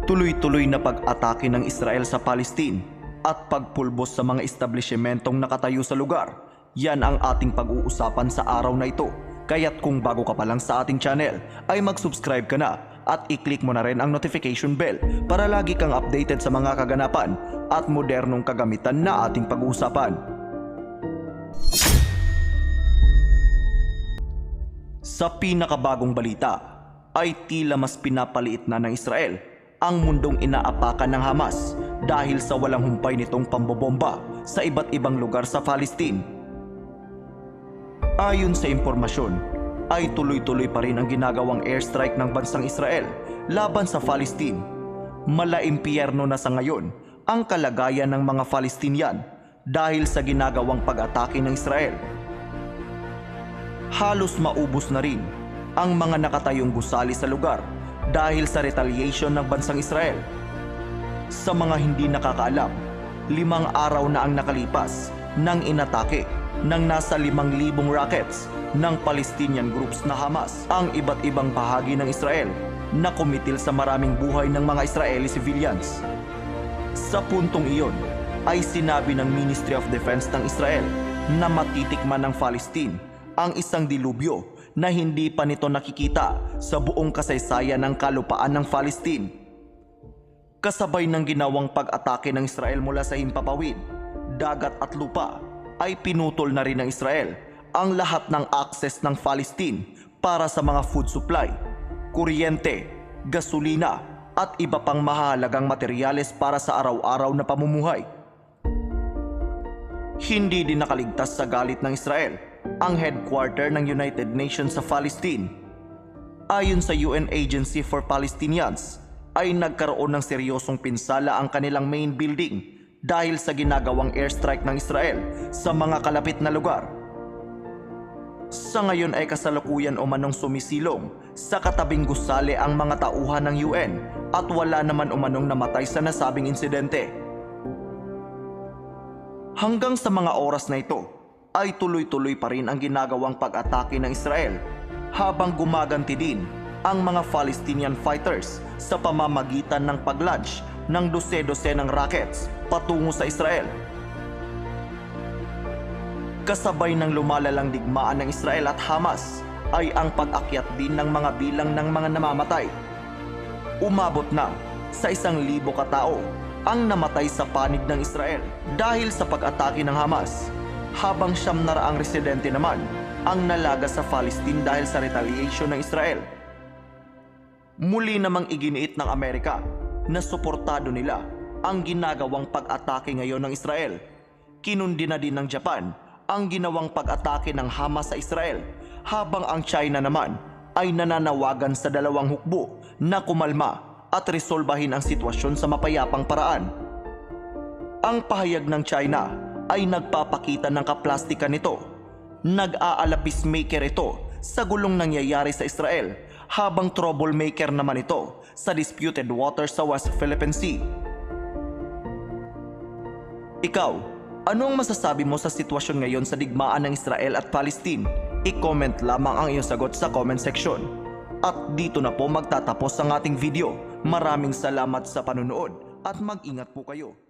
Tuloy-tuloy na pag-atake ng Israel sa Palestine at pagpulbos sa mga establishmentong nakatayo sa lugar. Yan ang ating pag-uusapan sa araw na ito. Kaya't kung bago ka pa lang sa ating channel ay mag-subscribe ka na at i-click mo na rin ang notification bell para lagi kang updated sa mga kaganapan at modernong kagamitan na ating pag-uusapan. Sa pinakabagong balita ay tila mas pinapaliit na ng Israel ang mundong inaapakan ng Hamas dahil sa walang humpay nitong pambobomba sa iba't ibang lugar sa Palestine. Ayon sa impormasyon, ay tuloy-tuloy pa rin ang ginagawang airstrike ng bansang Israel laban sa Palestine. Malaimpyerno na sa ngayon ang kalagayan ng mga Palestinian dahil sa ginagawang pag-atake ng Israel. Halos maubos na rin ang mga nakatayong gusali sa lugar dahil sa retaliation ng bansang Israel. Sa mga hindi nakakaalam, 5 araw na ang nakalipas nang inatake ng nasa 5,000 rockets ng Palestinian groups na Hamas ang iba't ibang bahagi ng Israel na kumitil sa maraming buhay ng mga Israeli civilians. Sa puntong iyon ay sinabi ng Ministry of Defense ng Israel na matitikman ng Palestine ang isang dilubyo na hindi pa nito nakikita sa buong kasaysayan ng kalupaan ng Palestine. Kasabay ng ginawang pag-atake ng Israel mula sa himpapawid, dagat at lupa, ay pinutol na rin ng Israel ang lahat ng access ng Palestine para sa mga food supply, kuryente, gasolina at iba pang mahalagang materyales para sa araw-araw na pamumuhay. Hindi din nakaligtas sa galit ng Israel ang headquarter ng United Nations sa Palestine. Ayon sa UN Agency for Palestinians, ay nagkaroon ng seryosong pinsala ang kanilang main building dahil sa ginagawang airstrike ng Israel sa mga kalapit na lugar. Sa ngayon ay kasalukuyan umanong sumisilong sa katabing gusali ang mga tauhan ng UN at wala naman umanong namatay sa nasabing insidente. Hanggang sa mga oras na ito, ay tuloy-tuloy pa rin ang ginagawang pag-atake ng Israel habang gumaganti din ang mga Palestinian fighters sa pamamagitan ng pag-launch ng dose-dosenang rockets patungo sa Israel. Kasabay ng lumalalang digmaan ng Israel at Hamas ay ang pag-akyat din ng mga bilang ng mga namamatay. Umabot na sa 1,000 katao ang namatay sa panig ng Israel dahil sa pag-atake ng Hamas, habang 900 residente naman ang nalaga sa Palestine dahil sa retaliation ng Israel. Muli namang iginiit ng Amerika na suportado nila ang ginagawang pag-atake ngayon ng Israel. Kinundi na din ng Japan ang ginawang pag-atake ng Hamas sa Israel, habang ang China naman ay nananawagan sa dalawang hukbo na kumalma at resolbahin ang sitwasyon sa mapayapang paraan. Ang pahayag ng China ay nagpapakita ng kaplastikan nito. Nag-aala peacemaker ito sa gulong nangyayari sa Israel, habang troublemaker naman ito sa disputed waters sa West Philippine Sea. Ikaw, anong masasabi mo sa sitwasyon ngayon sa digmaan ng Israel at Palestine? I-comment lamang ang iyong sagot sa comment section. At dito na po magtatapos ang ating video. Maraming salamat sa panunood at mag-ingat po kayo.